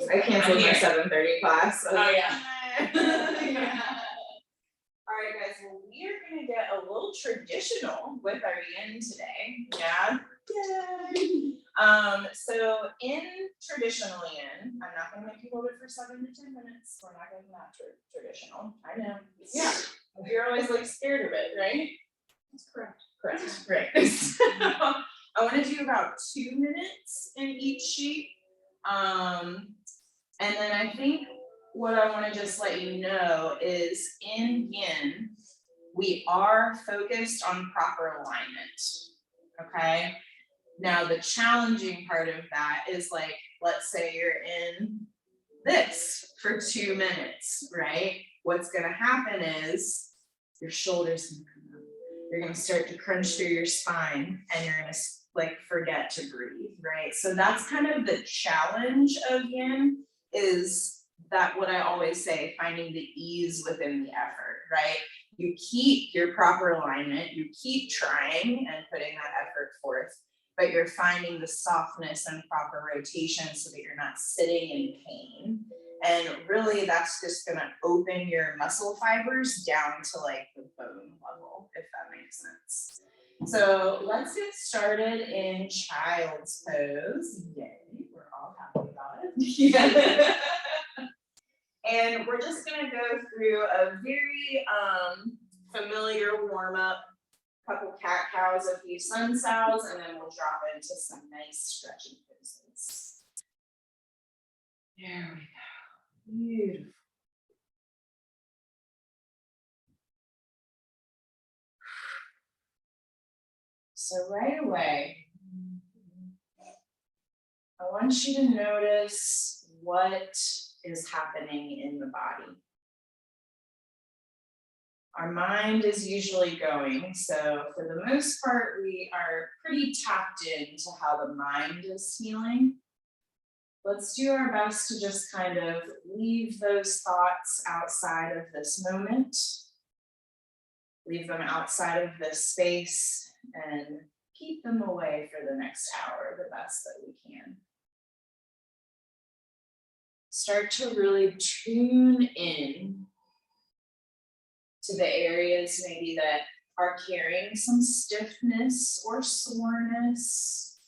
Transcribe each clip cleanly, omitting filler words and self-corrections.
I canceled my 7:30 class. So. Oh, yeah. Yeah. All right, guys, well, we are gonna get a little traditional with our yin today, yeah? Yay! So in traditional yin, I'm not gonna make you hold it for 7 to 10 minutes, we're not getting that traditional, I know. Yeah, you're always like scared of it, right? That's correct. Correct, right. So, I wanna do about 2 minutes in each sheet. And then I think what I want to just let you know is in yin, we are focused on proper alignment. Okay. Now, the challenging part of that is like, let's say you're in this for 2 minutes, right? What's going to happen is your shoulders going to come up. You're going to start to crunch through your spine and you're going to like forget to breathe, right? So that's kind of the challenge of yin, is that what I always say, finding the ease within the effort, right? You keep your proper alignment, you keep trying and putting that effort forth, but you're finding the softness and proper rotation so that you're not sitting in pain. And really that's just gonna open your muscle fibers down to like the bone level, if that makes sense. So let's get started in child's pose. Yay, we're all happy about it. Yeah. And we're just gonna go through a very familiar warm-up, couple cat cows, a few sun sows, and then we'll drop into some nice stretching poses. There we go. Beautiful. So right away, I want you to notice what is happening in the body. Our mind is usually going, so for the most part, we are pretty tapped into how the mind is feeling. Let's do our best to just kind of leave those thoughts outside of this moment. Leave them outside of this space and keep them away for the next hour the best that we can. Start to really tune in to the areas maybe that are carrying some stiffness or soreness,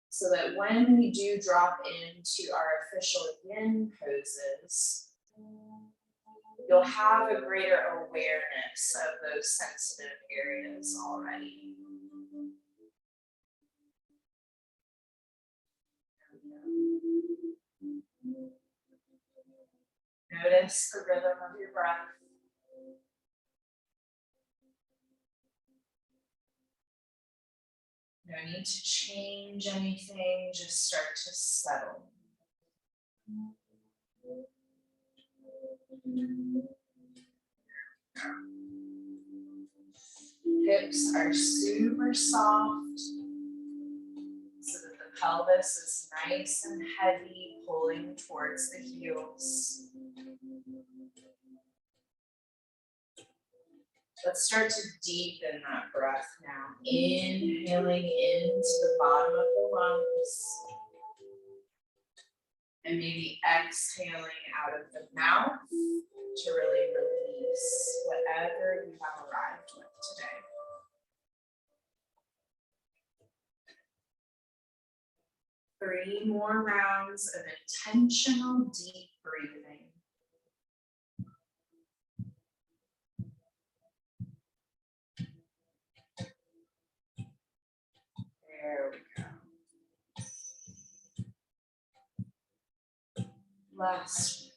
so that when we do drop into our official yin poses, you'll have a greater awareness of those sensitive areas already. Notice the rhythm of your breath. No need to change anything, just start to settle. Hips are super soft, so that the pelvis is nice and heavy, pulling towards the heels. Let's start to deepen that breath now. Inhaling into the bottom of the lungs. And maybe exhaling out of the mouth to really release whatever you have arrived with today. Three more rounds of intentional deep breathing. There we go. Last.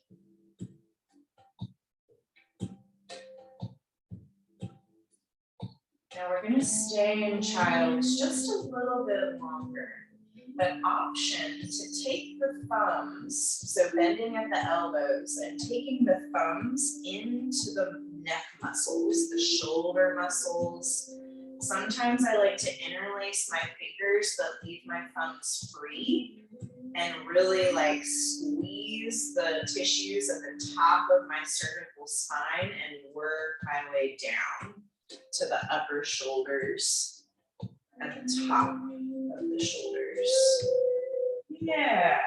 Now we're going to stay in child's just a little bit longer. That option to take the thumbs, so bending at the elbows and taking the thumbs into the neck muscles, the shoulder muscles. Sometimes I like to interlace my fingers but leave my thumbs free and really like squeeze the tissues at the top of my cervical spine and work my way down to the upper shoulders at the top of the shoulders. Yeah.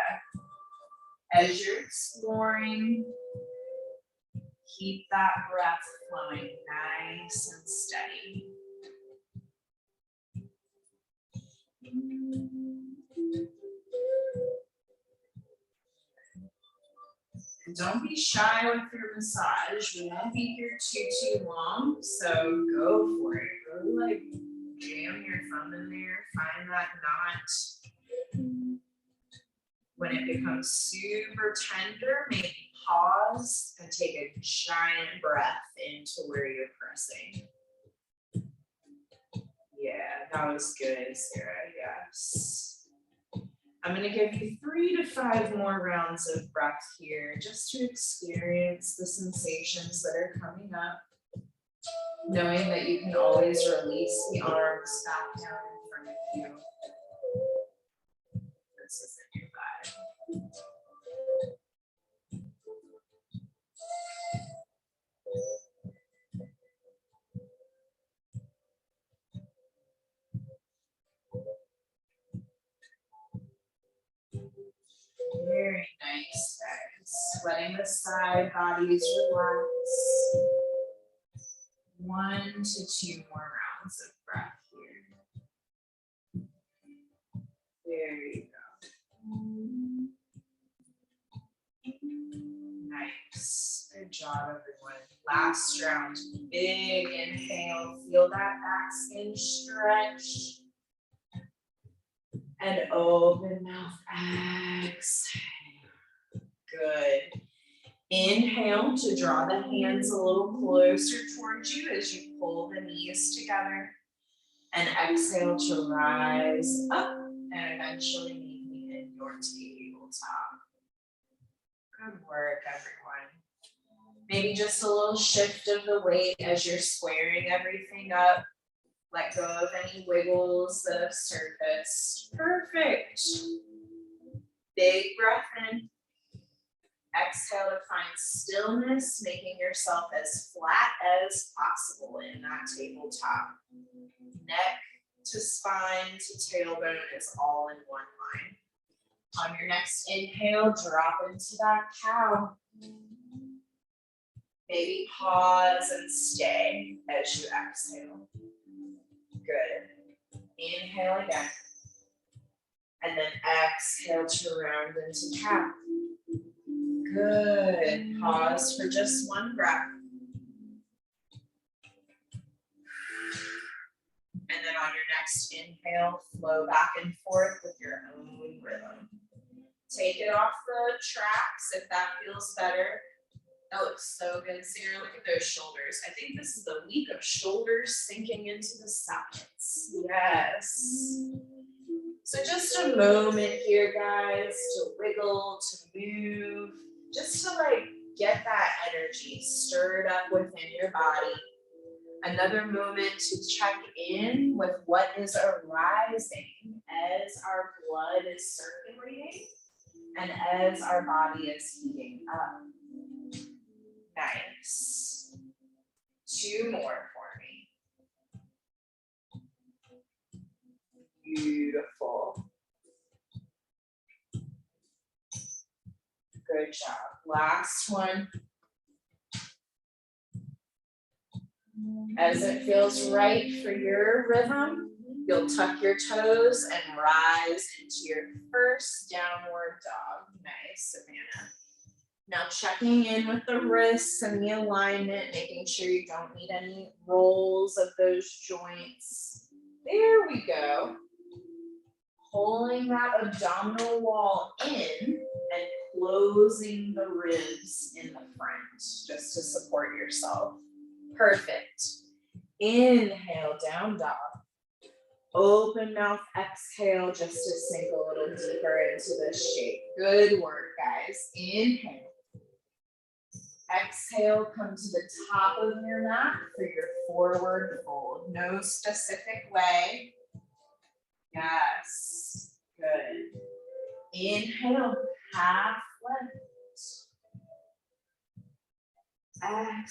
As you're exploring, keep that breath flowing nice and steady. And don't be shy with your massage. We won't be here too long, so go for it. Go like jam your thumb in there, find that knot. When it becomes super tender, maybe pause and take a giant breath into where you're pressing. Yeah, that was good, Sarah, yes. I'm gonna give you 3 to 5 more rounds of breath here just to experience the sensations that are coming up. Knowing that you can always release the arms back down in front of you. This isn't your vibe. Very nice, guys. Letting the side bodies relax. 1 to 2 more rounds of breath here. There you go. Nice. Good job, everyone. Last round. Big inhale. Feel that back skin stretch. And open mouth. Exhale. Good. Inhale to draw the hands a little closer towards you as you pull the knees together. And exhale to rise up and eventually meet me in your tabletop. Good work, everyone. Maybe just a little shift of the weight as you're squaring everything up. Let go of any wiggles that have surfaced. Perfect. Big breath in. Exhale to find stillness, making yourself as flat as possible in that tabletop. Neck to spine to tailbone is all in one line. On your next inhale, drop into that cow. Maybe pause and stay as you exhale. Good. Inhale again. And then exhale to round into cow. Good. Pause for just 1 breath. And then on your next inhale, flow back and forth with your own rhythm. Take it off the tracks if that feels better. That looks so good, Sarah. Look at those shoulders. I think this is the week of shoulders sinking into the sockets. Yes. So just a moment here, guys, to wiggle, to move, just to like get that energy stirred up within your body. Another moment to check in with what is arising as our blood is circulating and as our body is heating up. Nice. 2 more for me. Beautiful. Good job. Last one. As it feels right for your rhythm, you'll tuck your toes and rise into your first downward dog. Nice, Savannah. Now checking in with the wrists and the alignment, making sure you don't need any rolls of those joints. There we go. Pulling that abdominal wall in and closing the ribs in the front just to support yourself. Perfect. Inhale, down dog. Open mouth, exhale just to sink a little deeper into this shape. Good work, guys. Inhale. Exhale, come to the top of your mat for your forward fold. No specific way. Yes, good. Inhale, half lift. Exhale,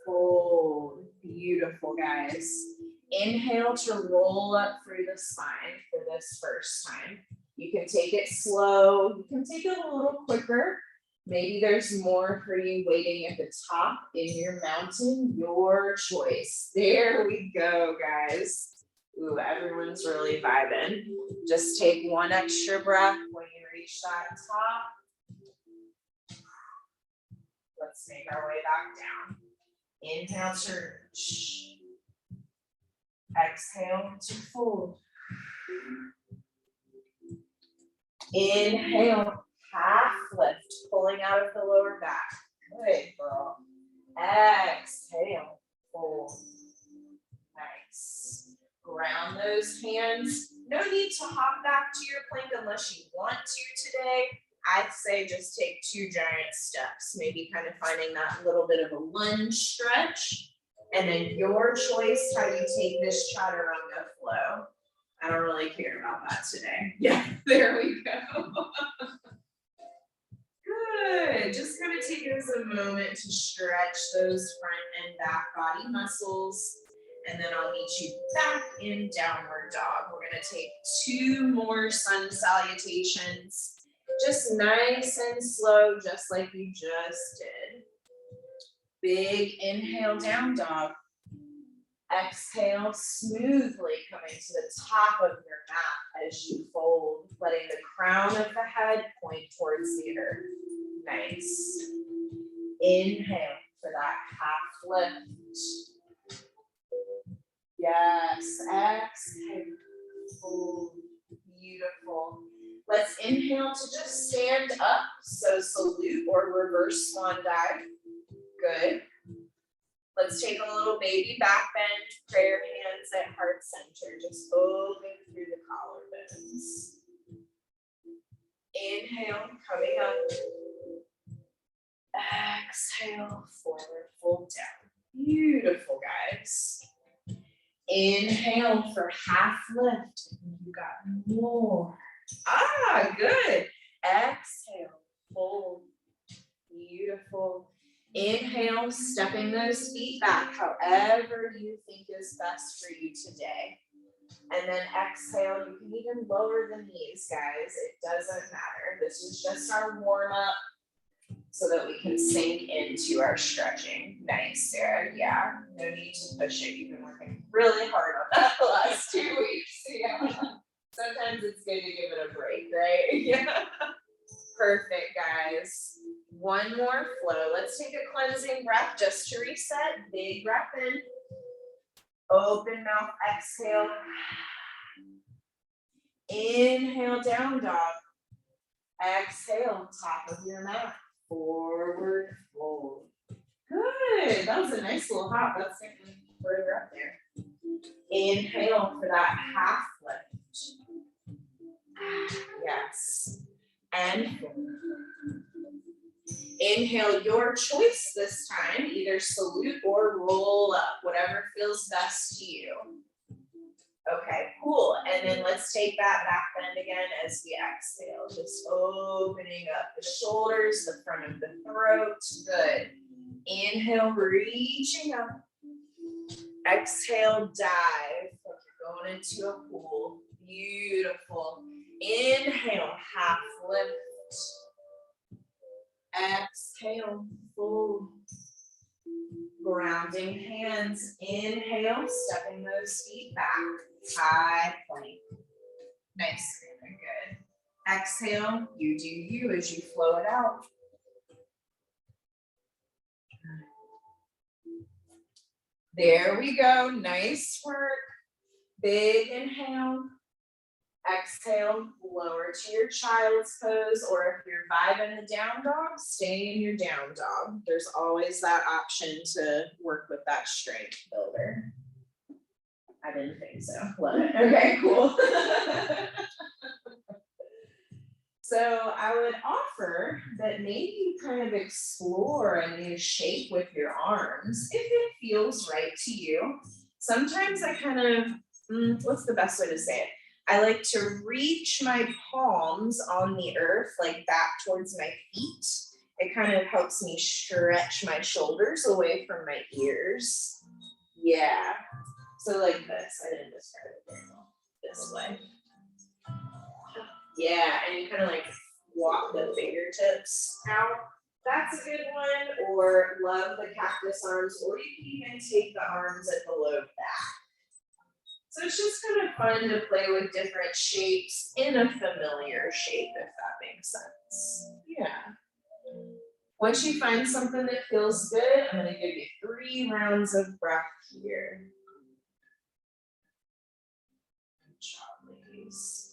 fold. Beautiful, guys. Inhale to roll up through the spine for this first time. You can take it slow, you can take it a little quicker. Maybe there's more for you waiting at the top in your mountain, your choice. There we go, guys. Ooh, everyone's really vibing. Just take one extra breath when you reach that top. Let's make our way back down. Inhale to reach. Exhale to fold. Inhale, half lift, pulling out of the lower back. Good, girl. Exhale, fold. Nice. Ground those hands. No need to hop back to your plank unless you want to today. I'd say just take 2 giant steps, maybe kind of finding that little bit of a lunge stretch. And then your choice how you take this chaturanga flow. I don't really care about that today. Yeah, there we go. Good. Just kind of take it as a moment to stretch those front and back body muscles. And then I'll meet you back in downward dog. We're going to take 2 more sun salutations. Just nice and slow, just like you just did. Big inhale, down dog. Exhale, smoothly coming to the top of your mat as you fold, letting the crown of the head point towards the earth. Nice. Inhale for that half lift. Yes, exhale. Fold. Beautiful. Let's inhale to just stand up. So salute or reverse swan dive. Good. Let's take a little baby back bend, prayer hands at heart center. Just open through the collarbones. Inhale, coming up. Exhale, forward, fold down. Beautiful, guys. Inhale for half lift. You got more. Good. Exhale, fold. Beautiful. Inhale, stepping those feet back, however you think is best for you today. And then exhale, you can even lower the knees, guys. It doesn't matter. This is just our warm up so that we can sink into our stretching. Nice, Sarah. Yeah, no need to push it. You've been working really hard on that the last 2 weeks. Yeah. Sometimes it's good to give it a break, right? Yeah. Perfect, guys. One more flow. Let's take a cleansing breath just to reset. Big breath in. Open mouth, exhale. Inhale, down dog. Exhale, top of your mat. Forward fold. Good. That was a nice little hop. That's getting further up there. Inhale for that half lift. Yes. And inhale your choice this time, either salute or roll up, whatever feels best to you. Okay, cool. And then let's take that back bend again as we exhale, just opening up the shoulders, the front of the throat. Good. Inhale, reaching up. Exhale, dive like you're going into a pool. Beautiful. Inhale, half lift. Exhale, fold. Grounding hands. Inhale, stepping those feet back. High plank. Nice, very good. Exhale, you do you as you flow it out. There we go. Nice work. Big inhale. Exhale, lower to your child's pose, or if you're vibing the down dog, stay in your down dog. There's always that option to work with that strength builder. I didn't think so. Love it. Okay, cool. So I would offer that maybe you kind of explore a new shape with your arms if it feels right to you. Sometimes I kind of, what's the best way to say it? I like to reach my palms on the earth, like back towards my feet. It kind of helps me stretch my shoulders away from my ears. Yeah. So like this, I didn't describe it very well. This way. Yeah, and you kind of like walk the fingertips out. That's a good one. Or love the cactus arms, or you can even take the arms at the low back. So it's just kind of fun to play with different shapes in a familiar shape, if that makes sense. Yeah. Once you find something that feels good, I'm going to give you 3 rounds of breath here. Good job, ladies.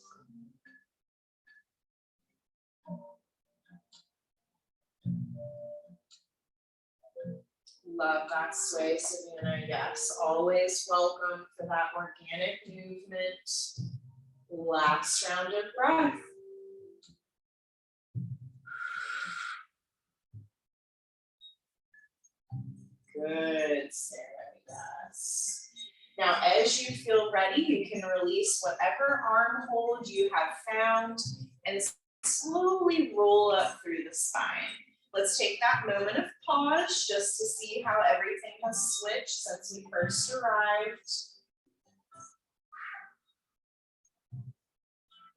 Love that sway, Savannah. Yes, always welcome for that organic movement. Last round of breath. Good, Sarah. Yes. Now, as you feel ready, you can release whatever arm hold you have found and slowly roll up through the spine. Let's take that moment of pause just to see how everything has switched since we first arrived.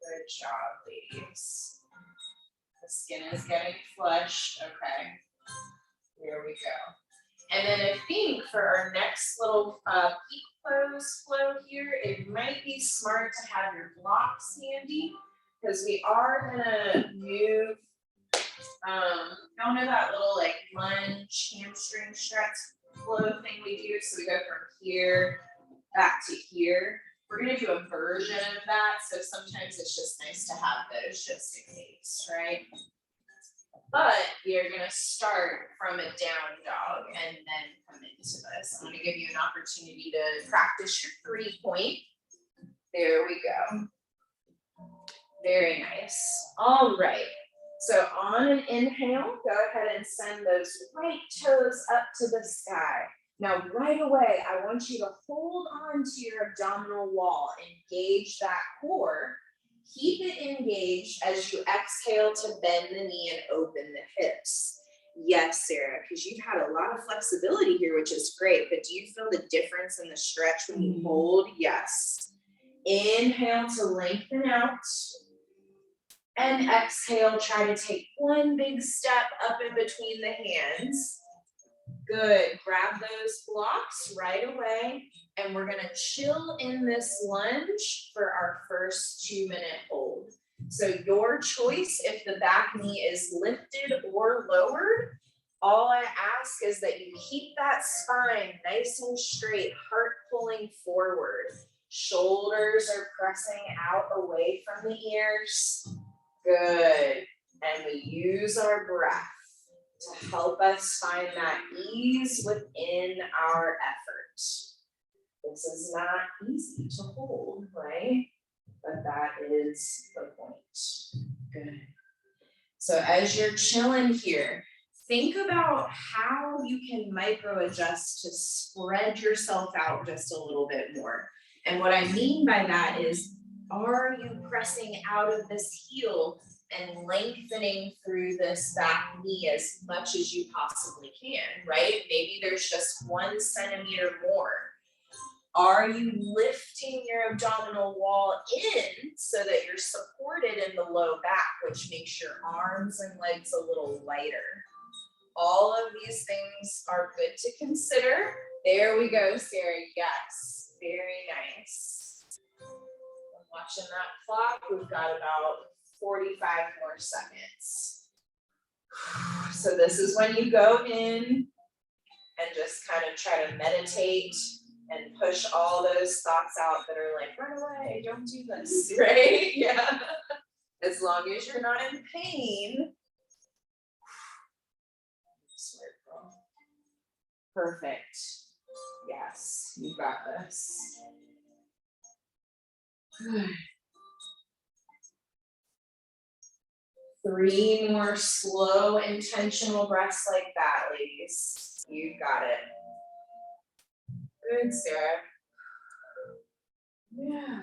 Good job, ladies. The skin is getting flushed. Okay, here we go. And then I think for our next little peak pose flow here, it might be smart to have your blocks handy because we are gonna move. Y'all know that little like lunge hamstring stretch flow thing we do? So we go from here back to here. We're gonna do a version of that. So sometimes it's just nice to have those just in case, right? But you're gonna start from a down dog and then come into this. I'm gonna give you an opportunity to practice your 3-point. There we go. Very nice. All right. So on an inhale, go ahead and send those right toes up to the sky. Now, right away, I want you to hold on to your abdominal wall, engage that core. Keep it engaged as you exhale to bend the knee and open the hips. Yes, Sarah, because you've had a lot of flexibility here, which is great, but do you feel the difference in the stretch when you hold? Yes. Inhale to lengthen out. And exhale, try to take one big step up in between the hands. Good, grab those blocks right away. And we're gonna chill in this lunge for our first 2-minute hold. So your choice if the back knee is lifted or lowered. All I ask is that you keep that spine nice and straight, heart pulling forward. Shoulders are pressing out away from the ears. Good. And we use our breath to help us find that ease within our effort. This is not easy to hold, right? But that is the point. Good. So as you're chilling here, think about how you can micro adjust to spread yourself out just a little bit more. And what I mean by that is, are you pressing out of this heel and lengthening through this back knee as much as you possibly can, right? Maybe there's just 1 centimeter more. Are you lifting your abdominal wall in so that you're supported in the low back, which makes your arms and legs a little lighter? All of these things are good to consider. There we go, Sarah. Yes, very nice. Watching that clock, we've got about 45 more seconds. So this is when you go in and just kind of try to meditate and push all those thoughts out that are like, run away, don't do this, right? Yeah. As long as you're not in pain. Perfect. Yes, you got this. Good. 3 more slow, intentional breaths like that, ladies. You got it. Good, Sarah. Yeah.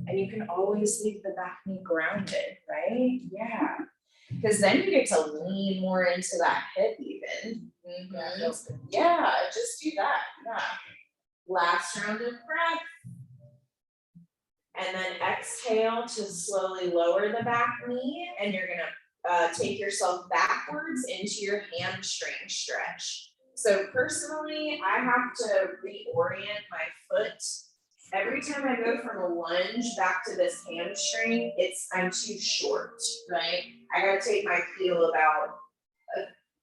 And you can always leave the back knee grounded, right? Yeah. Because then you get to lean more into that hip even. Mm-hmm. That feels good. Yeah, just do that. Yeah. Last round of breath. And then exhale to slowly lower the back knee, and you're gonna take yourself backwards into your hamstring stretch. So personally, I have to reorient my foot. Every time I go from a lunge back to this hamstring, I'm too short, right? I gotta take my heel about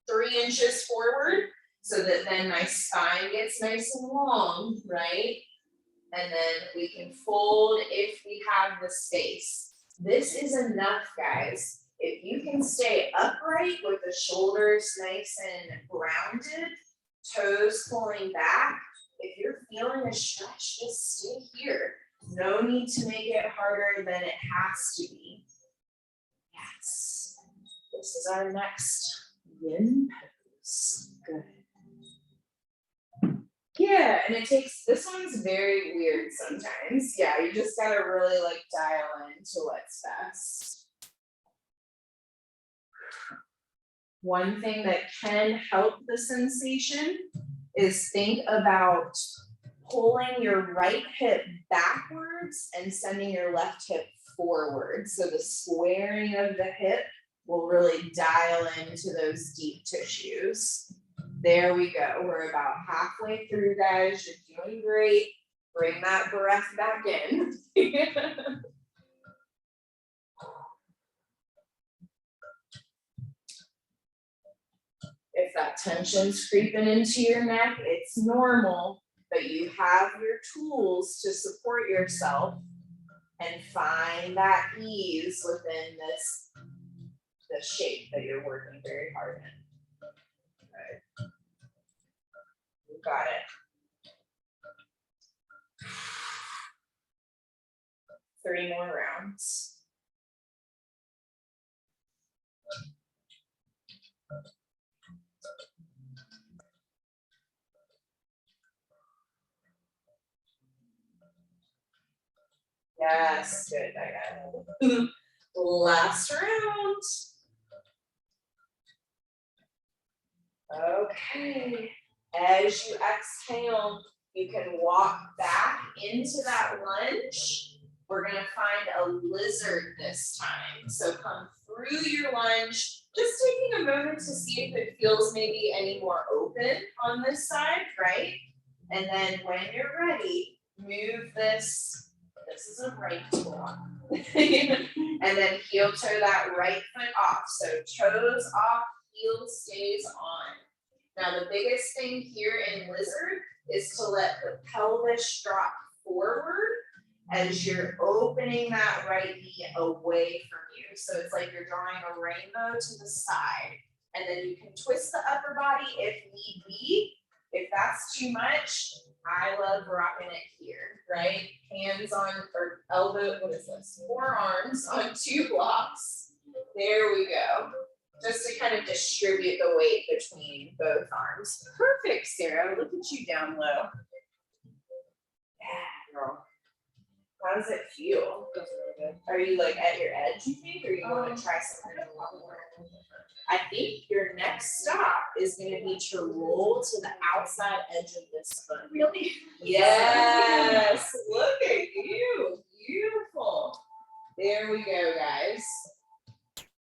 3 inches forward so that then my spine gets nice and long, right? And then we can fold if we have the space. This is enough, guys. If you can stay upright with the shoulders nice and grounded, toes pulling back, if you're feeling a stretch, just stay here. No need to make it harder than it has to be. Yes. This is our next yin pose. Good. Yeah, and this one's very weird sometimes. Yeah, you just gotta really like dial into what's best. One thing that can help the sensation is think about pulling your right hip backwards and sending your left hip forward. So the squaring of the hip will really dial into those deep tissues. There we go. We're about halfway through, guys. You're doing great. Bring that breath back in. If that tension's creeping into your neck, it's normal, but you have your tools to support yourself and find that ease within this shape that you're working very hard in. Good. You got it. 3 more rounds. Yes, good, I got it. Last round. Okay, as you exhale, you can walk back into that lunge. We're gonna find a lizard this time. So come through your lunge, just taking a moment to see if it feels maybe any more open on this side, right? And then when you're ready, move this is a right tool. And then heel toe that right foot off. So toes off, heel stays on. Now the biggest thing here in lizard is to let the pelvis drop forward as you're opening that right knee away from you. So it's like you're drawing a rainbow to the side. And then you can twist the upper body if need be. If that's too much, I love rocking it here, right? Hands on, or elbow, what is this? Forearms on 2 blocks. There we go. Just to kind of distribute the weight between both arms. Perfect, Sarah. Look at you down low. Yeah, girl. How does it feel? Feels really good. Are you like at your edge, you think, or you want to try something a lot more? I think your next stop is going to be to roll to the outside edge of this foot. Really? Yes. Look at you. Beautiful. There we go, guys.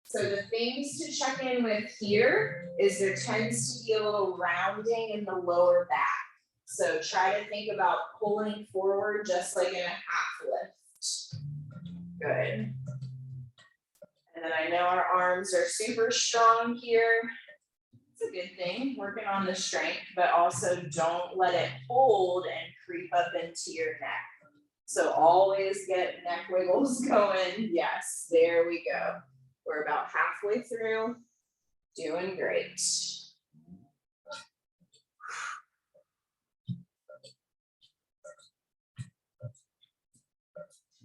So the things to check in with here is there tends to be a little rounding in the lower back. So try to think about pulling forward just like in a half lift. Good. And then I know our arms are super strong here. It's a good thing, working on the strength, but also don't let it hold and creep up into your neck. So always get neck wiggles going. Yes, there we go. We're about halfway through, doing great.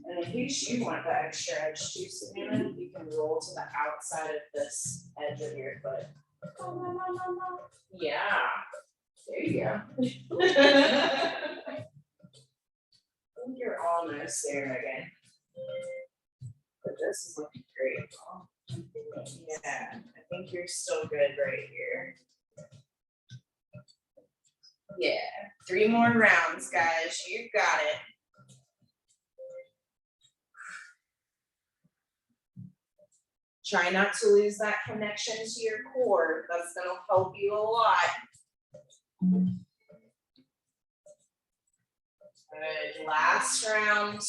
And in case you want the extra edge too, Savannah, you can roll to the outside of this edge of your foot. Yeah, there you go. I think you're almost there again. But this is looking great. Yeah, I think you're still good right here. Yeah, 3 more rounds, guys. You got it. Try not to lose that connection to your core. That's gonna help you a lot. Good, last round.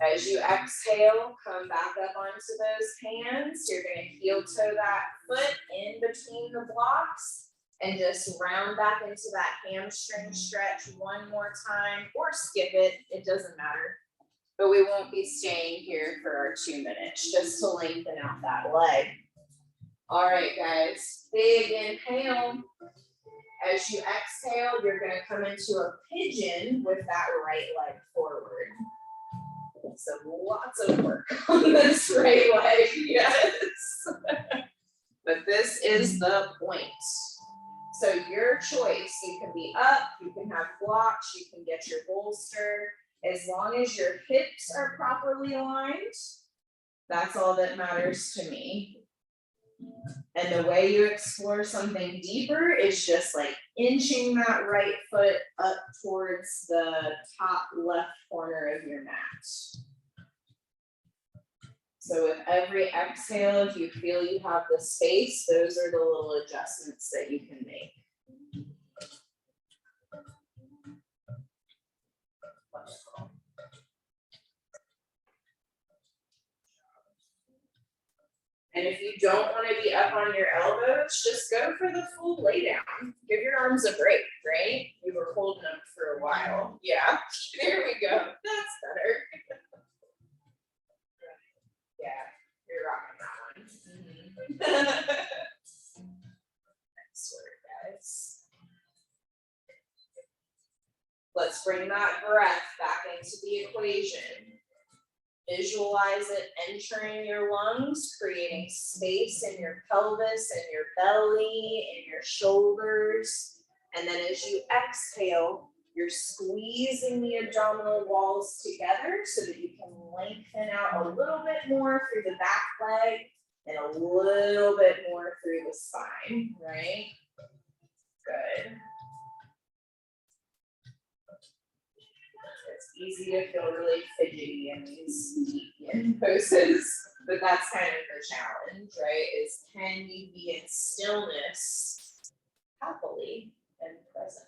As you exhale, come back up onto those hands. You're gonna heel toe that foot in between the blocks and just round back into that hamstring stretch one more time, or skip it, it doesn't matter. But we won't be staying here for our 2 minutes, just to lengthen out that leg. All right, guys, big inhale. As you exhale, you're gonna come into a pigeon with that right leg forward. So lots of work on this right leg, yes. But this is the point. So your choice, you can be up, you can have blocks, you can get your bolster. As long as your hips are properly aligned, that's all that matters to me. And the way you explore something deeper is just like inching that right foot up towards the top left corner of your mat. So with every exhale, if you feel you have the space, those are the little adjustments that you can make. Wonderful. And if you don't want to be up on your elbows, just go for the full lay down. Give your arms a break, right? You were holding them for a while. Yeah, there we go. That's better. Yeah, you're rocking that one. Nice work, guys. Let's bring that breath back into the equation. Visualize it entering your lungs, creating space in your pelvis and your belly and your shoulders. And then as you exhale, you're squeezing the abdominal walls together so that you can lengthen out a little bit more through the back leg and a little bit more through the spine, right? Good. It's easy to feel really fidgety in these deep yin poses, but that's kind of the challenge, right? Is can you be in stillness happily and present?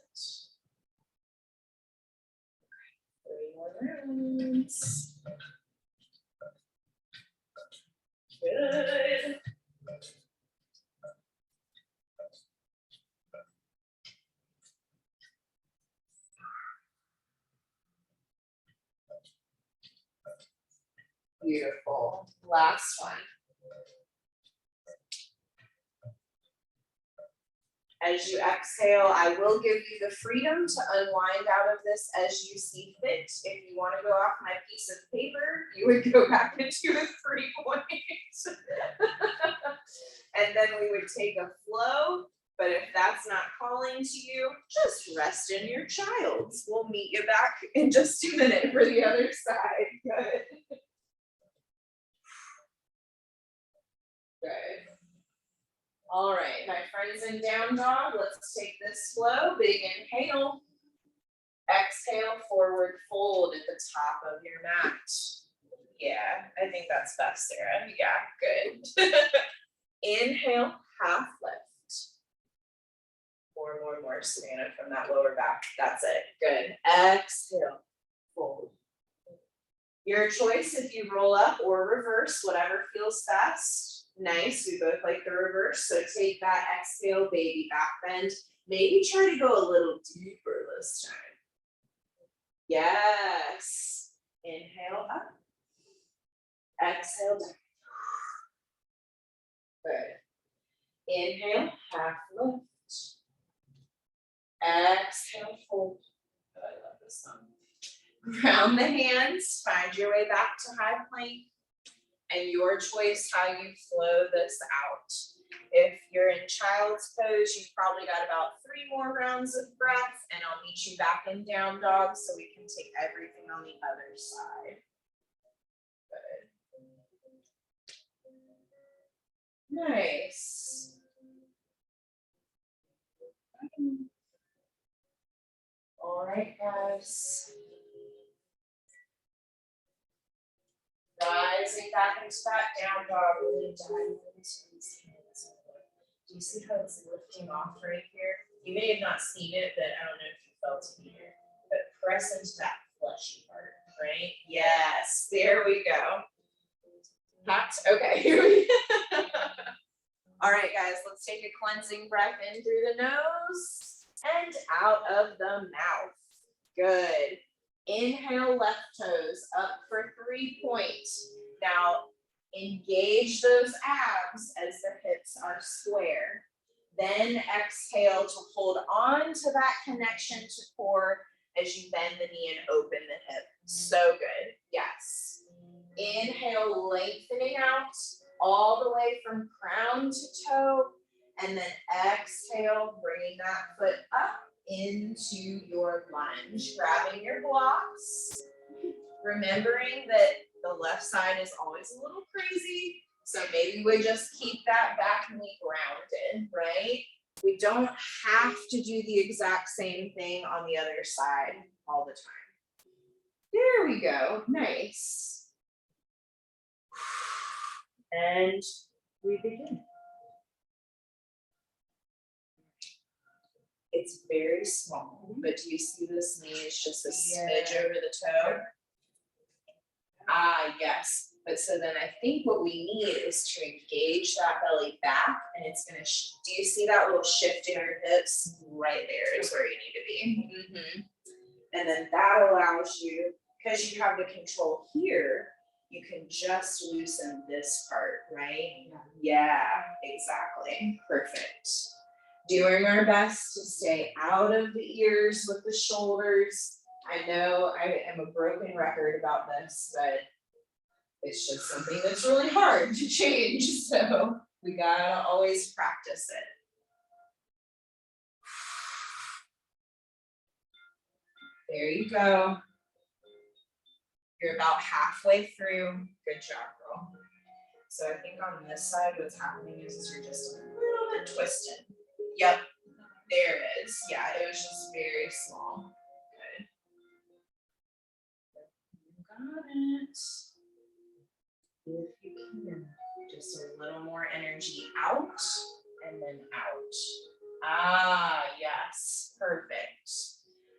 3 more rounds. Good. Beautiful. Last one. As you exhale, I will give you the freedom to unwind out of this as you see fit. If you want to go off my piece of paper, you would go back into a 3-point. And then we would take a flow. But if that's not calling to you, just rest in your child's. We'll meet you back in just a minute for the other side. Good. Good. All right, my friends in down dog, let's take this flow. Big inhale. Exhale, forward fold at the top of your mat. Yeah, I think that's best, Sarah. Yeah, good. Inhale, half lift. 4 more, Savannah, from that lower back. That's it. Good. Exhale, fold. Your choice if you roll up or reverse, whatever feels best. Nice, we both like the reverse. So take that exhale, baby back bend. Maybe try to go a little deeper this time. Yes. Inhale up. Exhale down. Good. Inhale, half lift. Exhale, fold. Oh, I love this one. Ground the hands, find your way back to high plank. And your choice how you flow this out. If you're in child's pose, you've probably got about 3 more rounds of breath, and I'll meet you back in down dog so we can take everything on the other side. Good. Nice. All right, guys. Rising back into that down dog, really diving into these hands. Do you see how it's lifting off right here? You may have not seen it, but I don't know if you felt it either. But press into that fleshy part, right? Yes, there we go. Hot. Okay, here we go. All right, guys, let's take a cleansing breath in through the nose and out of the mouth. Good. Inhale, left toes up for 3 points. Now, engage those abs as the hips are square. Then exhale to hold on to that connection to core as you bend the knee and open the hip. So good. Yes. Inhale, lengthening out all the way from crown to toe. And then exhale, bringing that foot up into your lunge, grabbing your blocks. Remembering that the left side is always a little crazy. So maybe we just keep that back knee grounded, right? We don't have to do the exact same thing on the other side all the time. There we go. Nice. And we begin. It's very small, but do you see this knee is just a smidge over the toe? Ah, yes. But so then I think what we need is to engage that belly back, and it's gonna, do you see that little shift in your hips? Right there is where you need to be. And then that allows you, because you have the control here, you can just loosen this part, right? Yeah, exactly. Perfect. Doing our best to stay out of the ears with the shoulders. I know I am a broken record about this, but it's just something that's really hard to change. So we gotta always practice it. There you go. You're about halfway through. Good job, girl. So I think on this side, what's happening is you're just a little bit twisted. Yep, there it is. Yeah, it was just very small. Good. You got it. If you can, just a little more energy out and then out. Ah, yes, perfect.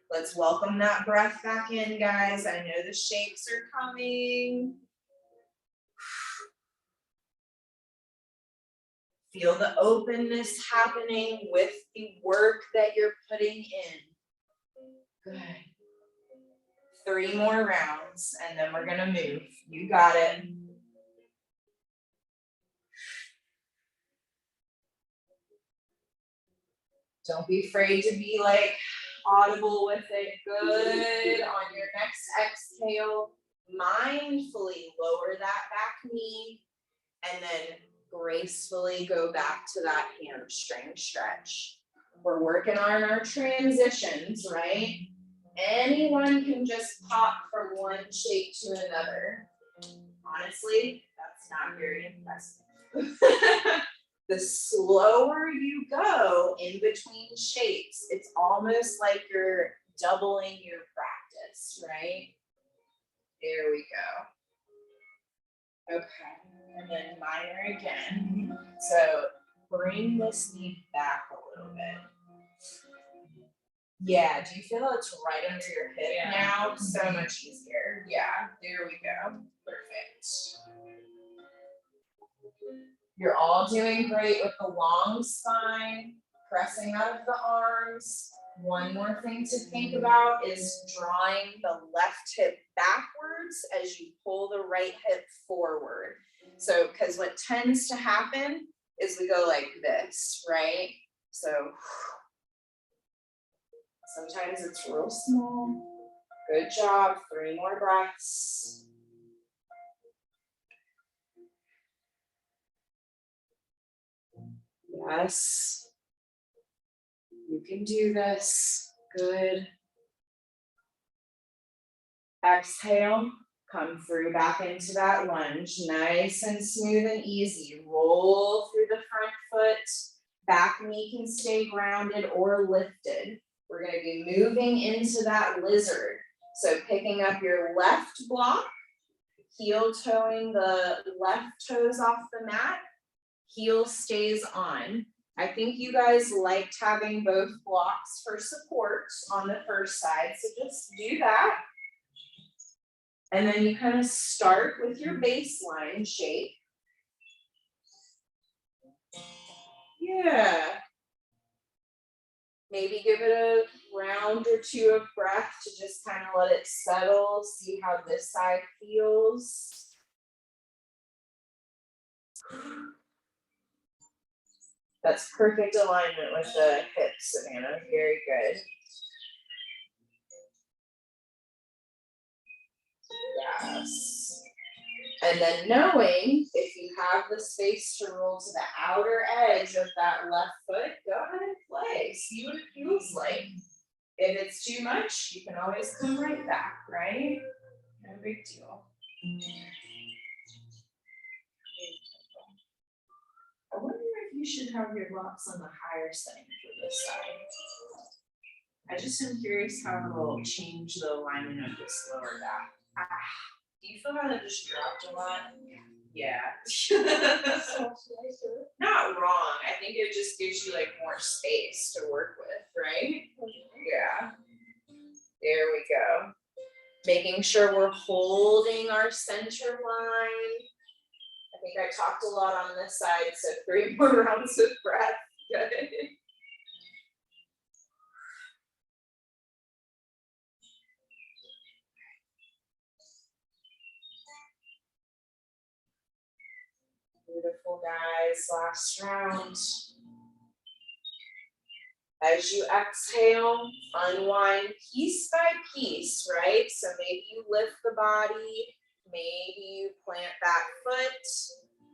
Let's welcome that breath back in, guys. I know the shakes are coming. Feel the openness happening with the work that you're putting in. Good. 3 more rounds, and then we're gonna move. You got it. Don't be afraid to be like audible with it. Good. On your next exhale, mindfully lower that back knee and then gracefully go back to that hamstring stretch. We're working on our transitions, right? Anyone can just pop from one shape to another. Honestly, that's not very impressive. The slower you go in between shapes, it's almost like you're doubling your practice, right? There we go. Okay, and then minor again. So bring this knee back a little bit. Yeah, do you feel it's right under your hip now? So much easier. Yeah, there we go. Perfect. You're all doing great with the long spine, pressing out of the arms. One more thing to think about is drawing the left hip backwards as you pull the right hip forward. So, because what tends to happen is we go like this, right? So, sometimes it's real small. Good job. 3 more breaths. Yes. You can do this. Good. Exhale. Come through back into that lunge. Nice and smooth and easy. Roll through the front foot. Back knee can stay grounded or lifted. We're going to be moving into that lizard. So picking up your left block, heel toeing the left toes off the mat, heel stays on. I think you guys liked having both blocks for support on the first side, so just do that. And then you kind of start with your baseline shape. Yeah. Maybe give it a round or two of breath to just kind of let it settle, see how this side feels. That's perfect alignment with the hips, Savannah. Very good. Yes. And then knowing if you have the space to roll to the outer edge of that left foot, go ahead and play. See what it feels like. If it's too much, you can always come right back, right? No big deal. I wonder if you should have your blocks on the higher side for this side. I just am curious how it will change the alignment of this lower back. Do you feel how that just dropped a lot? Yeah. Not wrong. I think it just gives you like more space to work with, right? Yeah. There we go. Making sure we're holding our center line. I think I talked a lot on this side, so 3 more rounds of breath. Good. Beautiful, guys. Last round. As you exhale, unwind piece by piece, right? So maybe you lift the body, maybe you plant that foot,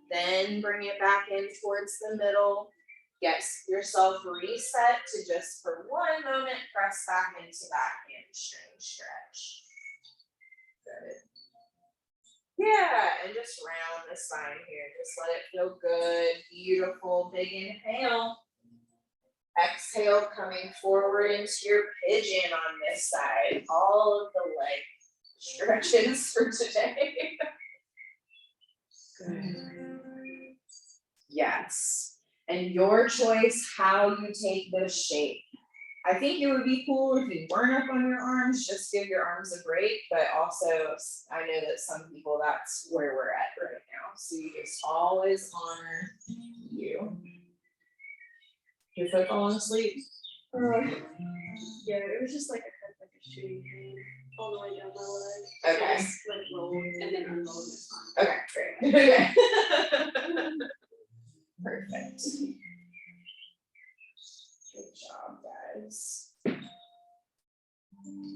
then bring it back in towards the middle. Get yourself reset to just for one moment, press back into that hamstring stretch. Good. Yeah, and just round the spine here. Just let it feel good, beautiful, big inhale. Exhale, coming forward into your pigeon on this side. All of the leg stretches for today. Good. Yes. And your choice how you take this shape. I think it would be cool if you weren't up on your arms, just give your arms a break, but also I know that some people, that's where we're at right now. So you just always honor you. Your foot falling asleep? Yeah, it was just like a shooting pain all the way down my leg. Okay. Just like rolled and then unrolled. Okay, great. Okay. Perfect. Good job, guys.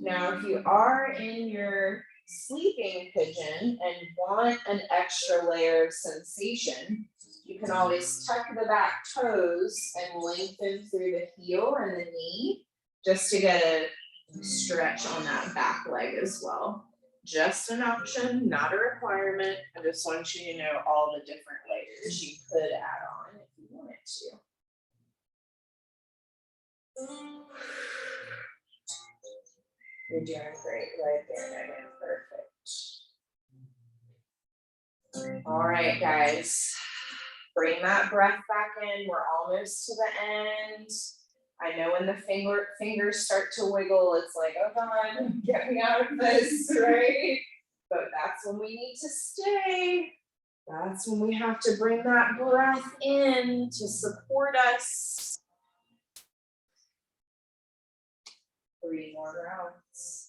Now, if you are in your sleeping pigeon and want an extra layer of sensation, you can always tuck the back toes and lengthen through the heel and the knee just to get a stretch on that back leg as well. Just an option, not a requirement. I just want you to know all the different layers you could add on if you wanted to. You're doing great right there, Megan. Perfect. All right, guys. Bring that breath back in. We're almost to the end. I know when the fingers start to wiggle, it's like, oh God, get me out of this, right? But that's when we need to stay. That's when we have to bring that breath in to support us. 3 more rounds.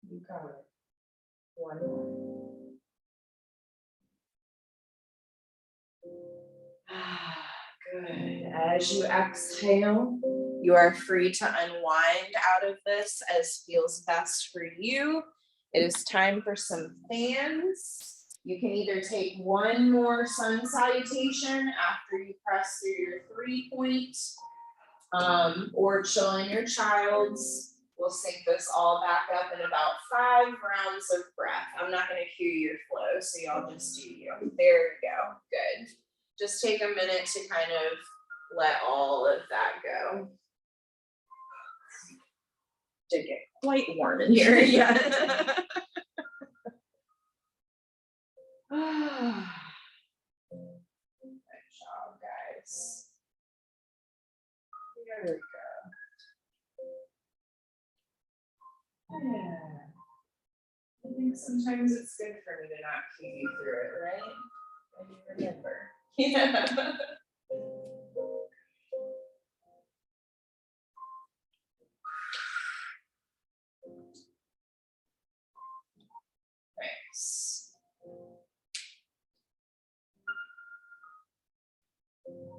You got it. 1 more. Good. As you exhale, you are free to unwind out of this as feels best for you. It is time for some fans. You can either take 1 more sun salutation after you press through your 3-point, or chill in your child's. We'll sync this all back up in about 5 rounds of breath. I'm not going to cue your flow, so y'all just do you. There we go. Good. just take a minute to kind of let all of that go. Did get quite warm in here, yeah. Good job, guys. There we go. Yeah. I think sometimes it's good for me to not keep you through it, right? And you remember. Yeah. Thanks.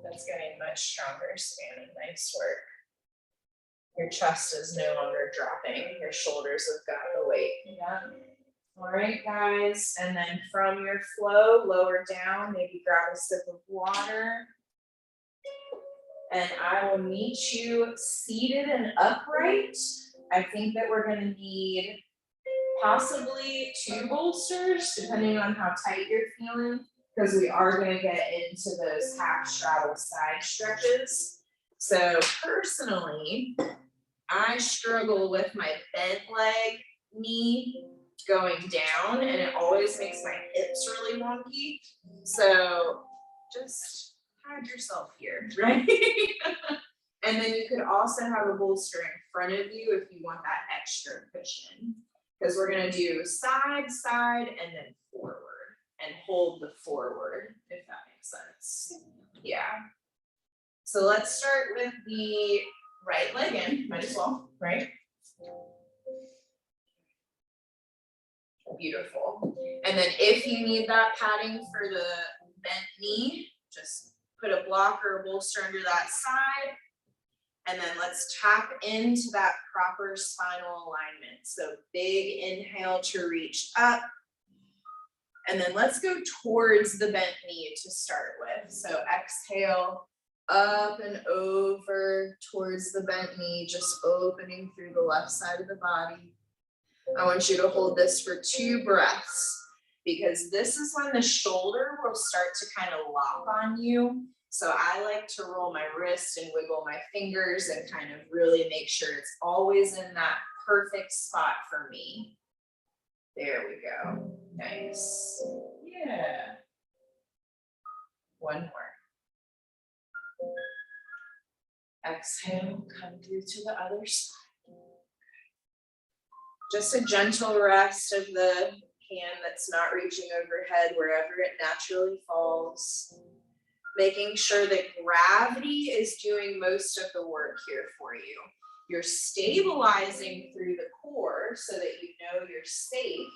That's getting much stronger, Spanning. Nice work. Your chest is no longer dropping. Your shoulders have got the weight. Yeah. All right, guys. And then from your flow, lower down, maybe grab a sip of water. And I will meet you seated and upright. I think that we're going to need possibly 2 bolsters, depending on how tight you're feeling, because we are going to get into those half straddle side stretches. So personally, I struggle with my bent leg knee going down, and it always makes my hips really wonky. So just hide yourself here, right? And then you could also have a bolster in front of you if you want that extra cushion, because we're going to do side, side, and then forward, and hold the forward, if that makes sense. Yeah. So let's start with the right leg in, might as well, right? Beautiful. And then if you need that padding for the bent knee, just put a block or a bolster under that side. And then let's tap into that proper spinal alignment. So big inhale to reach up. And then let's go towards the bent knee to start with. So exhale up and over towards the bent knee, just opening through the left side of the body. I want you to hold this for 2 breaths, because this is when the shoulder will start to kind of lock on you. So I like to roll my wrist and wiggle my fingers and kind of really make sure it's always in that perfect spot for me. There we go. Nice. Yeah. One more. Exhale, come through to the other side. Just a gentle rest of the hand that's not reaching overhead wherever it naturally falls. Making sure that gravity is doing most of the work here for you. You're stabilizing through the core so that you know you're safe,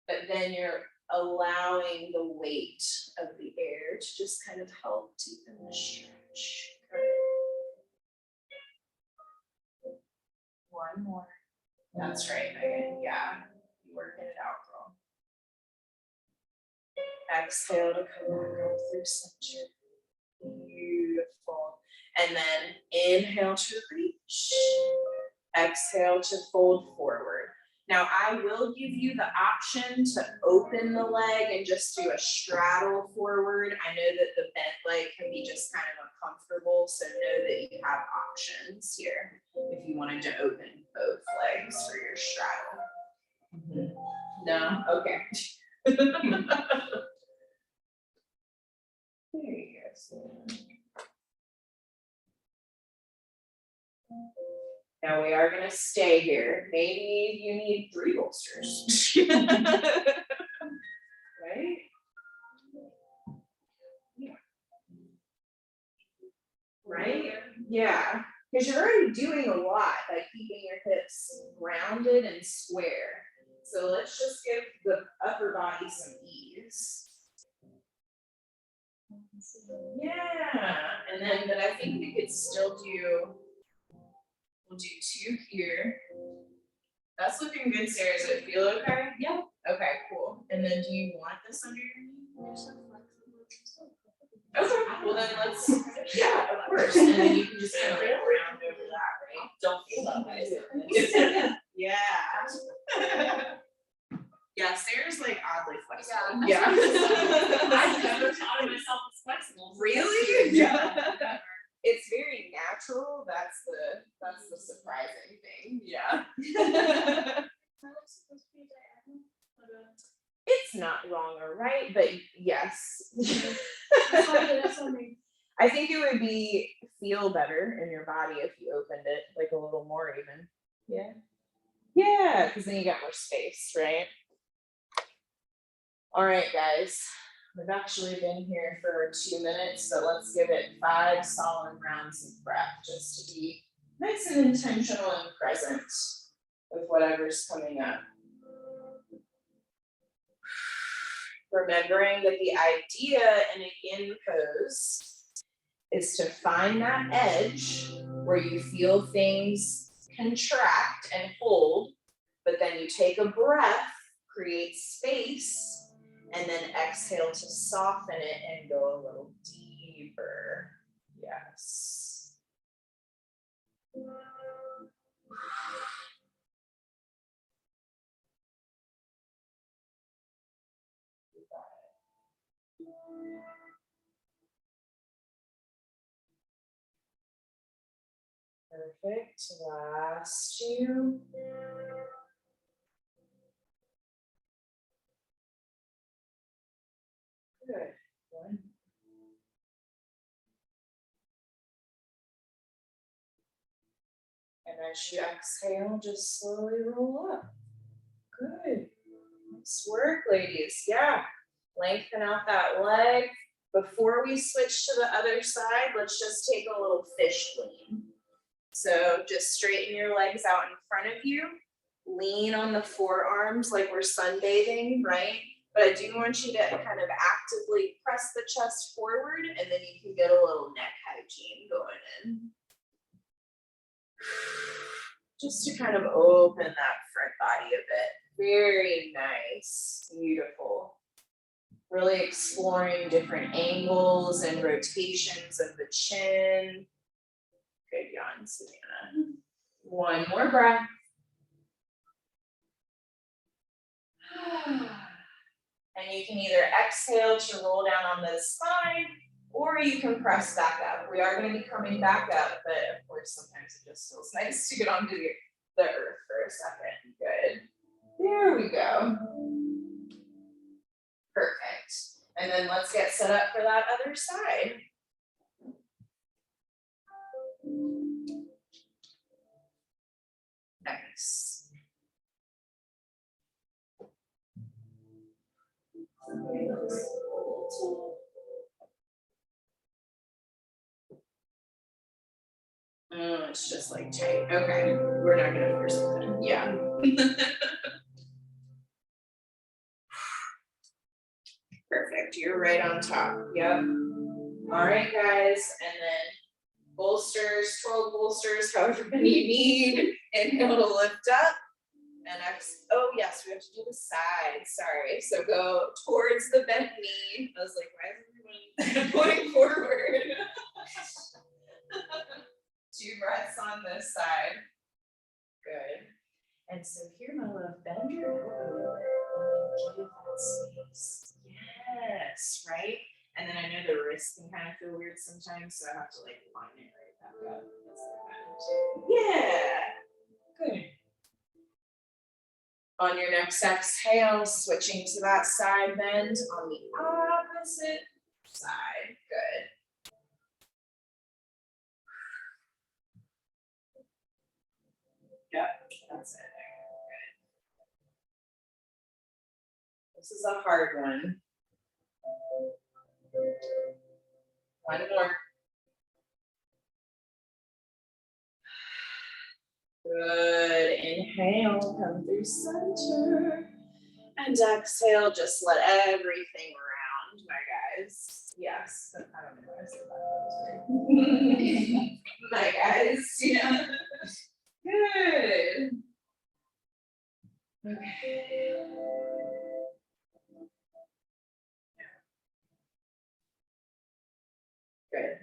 but then you're allowing the weight of the air to just kind of help deepen the stretch. One more. That's right, Megan. Yeah, you're working it out, girl. Exhale to come back up through center. Beautiful. And then inhale to reach. Exhale to fold forward. Now I will give you the option to open the leg and just do a straddle forward. I know that the bent leg can be just kind of uncomfortable, so know that you have options here if you wanted to open both legs for your straddle. No? Okay. There you go. Now we are going to stay here. Maybe you need 3 bolsters. Right? Yeah. Right? Yeah. Because you're already doing a lot by keeping your hips grounded and square. So let's just give the upper body some ease. Yeah. And then, but I think we could still do. We'll do 2 here. That's looking good, Sarah. Does it feel okay? Yeah. Okay, cool. And then do you want this under your knee? Okay, well then let's, yeah, of course. And then you can just kind of like round over that, right? Don't feel that way. Yeah. Yeah, Sarah's like oddly flexible. Yeah. I've never taught myself this Really? Yeah. It's very natural. That's the surprising thing. Yeah. Supposed to be diagonal, but, It's not wrong or right, but yes. that's on me. I think it would feel better in your body if you opened it like a little more even. Yeah. Yeah, because then you got more space, right? All right, guys. We've actually been here for 2 minutes, so let's give it 5 solid rounds of breath just to be nice and intentional and present with whatever's coming up. Remembering that the idea in a yin pose is to find that edge where you feel things contract and hold, but then you take a breath, create space, and then exhale to soften it and go a little deeper. Yes. Perfect. Last 2. Good. 1. And as you exhale, just slowly roll up. Good. Nice work, ladies. Yeah. Lengthen out that leg. Before we switch to the other side, let's just take a little fish lean. So just straighten your legs out in front of you. Lean on the forearms like we're sunbathing, right? But I do want you to kind of actively press the chest forward, and then you can get a little neck hygiene going in. Just to kind of open that front body a bit. Very nice, beautiful. Really exploring different angles and rotations of the chin. Good yawn, Savannah. 1 more breath. And you can either exhale to roll down on the spine, or you can press back up. We are going to be coming back up, but of course, sometimes it just feels nice to get onto the earth for a second. Good. There we go. Perfect. And then let's get set up for that other side. Nice. It's just like tight. Okay, we're not gonna force it. Yeah. Perfect. You're right on top. Yep. All right, guys, and then bolsters, 12 bolsters, however many you need. Inhale to lift up. And oh yes, we have to do the side. Sorry. So go towards the bent knee. I was like, why is everyone going forward? 2 breaths on this side. Good. And so here, my love, bend your elbow and give that space. Yes, right? And then I know the wrist can kind of feel weird sometimes, so I have to like line it right back up. Yeah. Good. On your next exhale, switching to that side bend on the opposite side. Good. Yep, that's it. Good. This is a hard one. 1 more. Good. Inhale, come through center. And exhale, just let everything round, my guys. Yes. I don't know why I said that. My guys, yeah. Good. Okay. Good.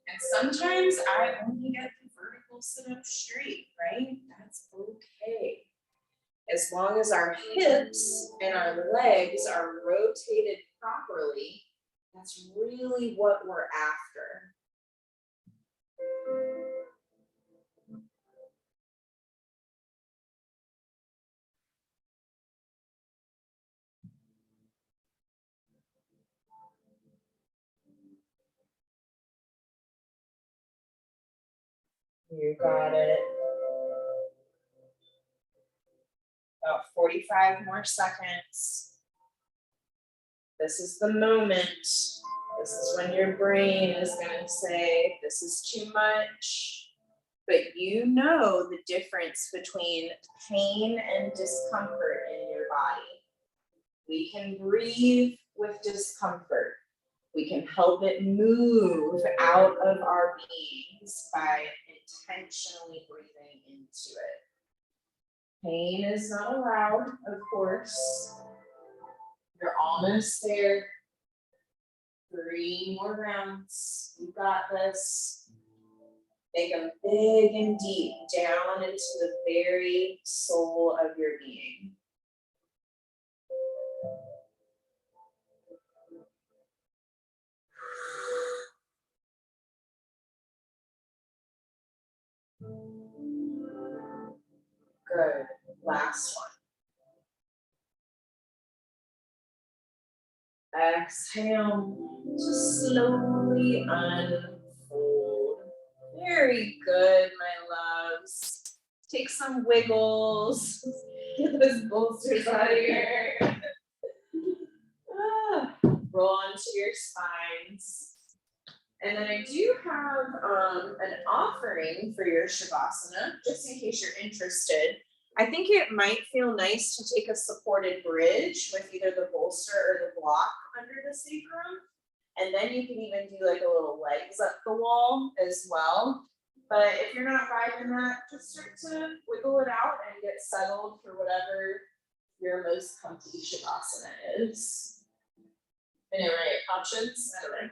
And sometimes I only get the vertical sit up straight, right? That's okay. As long as our hips and our legs are rotated properly, That's really what we're after. You got it. About 45 more seconds. This is the moment. This is when your brain is going to say, this is too much. But you know the difference between pain and discomfort in your body. We can breathe with discomfort. We can help it move out of our beings by intentionally breathing into it. Pain is not allowed, of course. You're almost there. 3 more rounds. You got this. Make them big and deep down into the very soul of your being. Good. Last one. Exhale to slowly unfold. Very good, my loves. Take some wiggles. Get those bolsters out of here. Roll onto your spines. And then I do have an offering for your Shavasana, just in case you're interested. I think it might feel nice to take a supported bridge with either the bolster or the block under the sacrum. And then you can even do like a little legs up the wall as well. But if you're not vibing that, just start to wiggle it out and get settled for whatever your most comfy Shavasana is. Any right options? I don't know.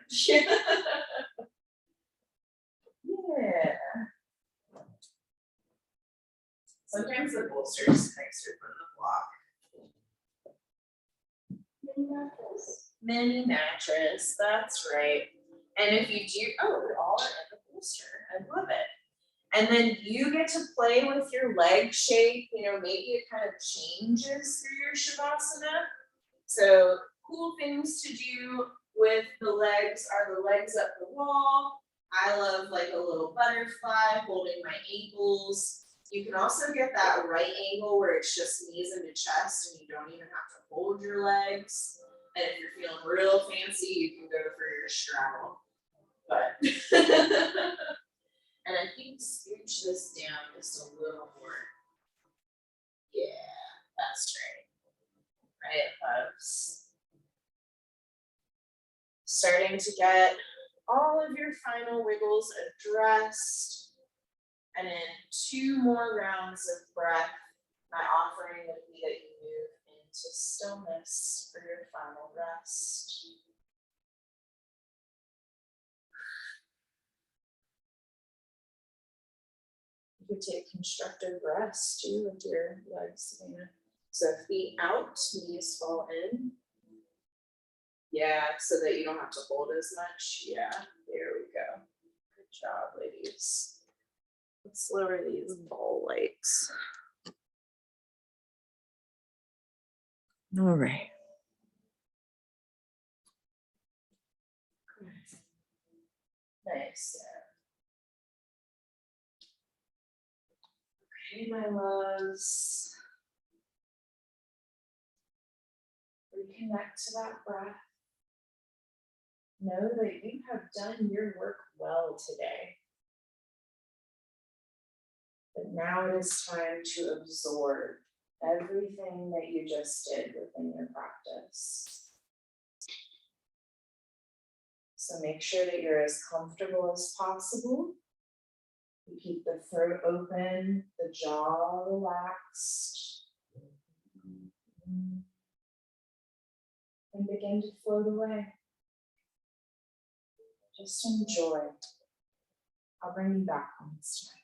Yeah. Sometimes the bolster is nicer than the block. Mini mattress. Mini mattress, that's right. And if you do, oh, we all are in the bolster. I love it. And then you get to play with your leg shape. You know, maybe it kind of changes through your Shavasana. So cool things to do with the legs are the legs up the wall. I love like a little butterfly holding my ankles. You can also get that right angle where it's just knees into chest and you don't even have to hold your legs. And if you're feeling real fancy, you can go for your straddle. But and I think scooch this down just a little more. Yeah, that's right. Right, loves. Starting to get all of your final wiggles addressed. And in 2 more rounds of breath, my offering would be that you move into stillness for your final rest. You could take constructive rest too with your legs. So feet out, knees fall in. Yeah, so that you don't have to hold as much. Yeah, there we go. Good job, ladies. Let's lower these ball lights. All right. Nice. Okay, my loves. Reconnect to that breath. Know that you have done your work well today. But now it is time to absorb everything that you just did within your practice. So make sure that you're as comfortable as possible. You keep the throat open, the jaw relaxed. And begin to float away. Just enjoy. I'll bring you back on this time.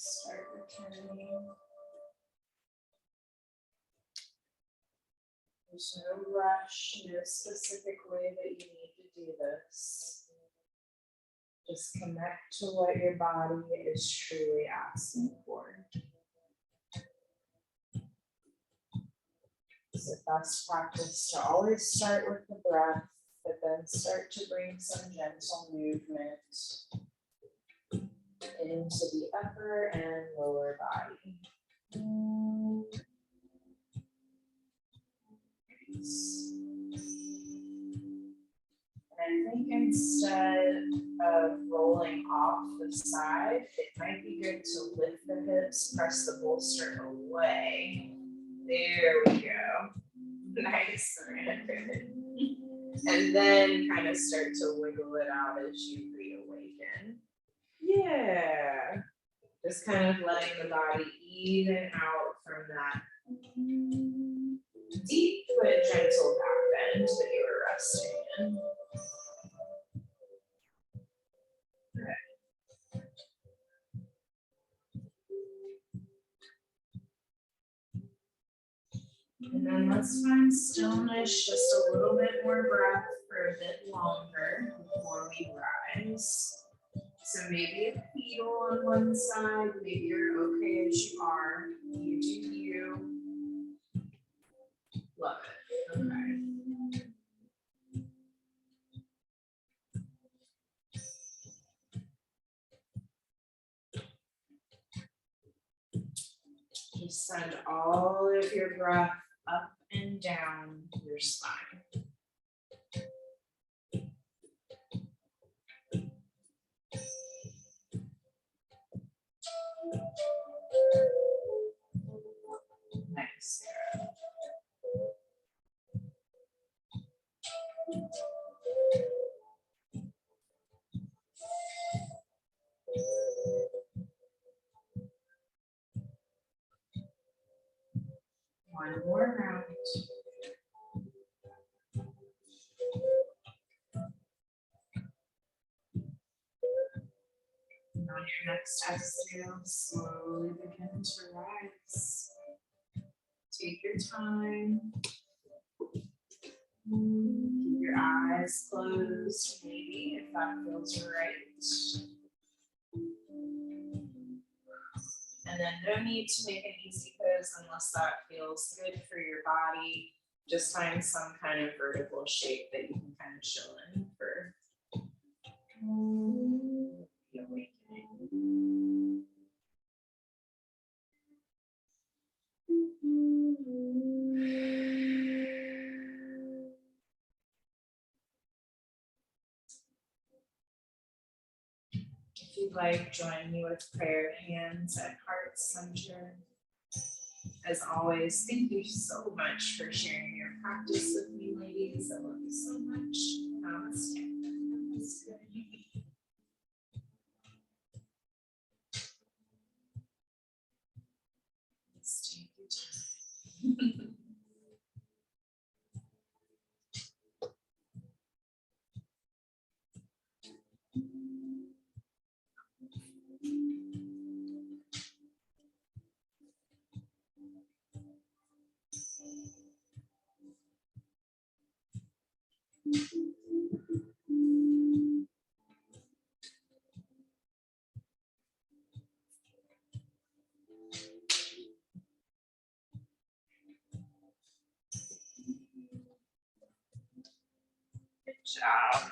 Start returning. There's no rush, no specific way that you need to do this. Just connect to what your body is truly asking for. It's a best practice to always start with the breath, but then start to bring some gentle movement into the upper and lower body. And I think instead of rolling off the side, it might be good to lift the hips, press the bolster away. There we go. Nice. And then kind of start to wiggle it out as you reawaken. Yeah. Just kind of letting the body even out from that deep but gentle back bend that you were resting in. And then let's find stillness, just a little bit more breath for a bit longer before we rise. So maybe a fetal on one side, maybe you're okay as you are. You do you. Love it. Okay. Just send all of your breath up and down your spine. Nice. One more round. And on your next exhale, slowly begin to rise. Take your time. Keep your eyes closed, maybe, if that feels right. And then no need to make an easy pose unless that feels good for your body. Just find some kind of vertical shape that you can kind of chill in for the awakening. you'd like, join me with prayer hands at heart center. As always, thank you so much for sharing your practice with me, ladies. I love you so much. Namaste. Let's take your time. Good job.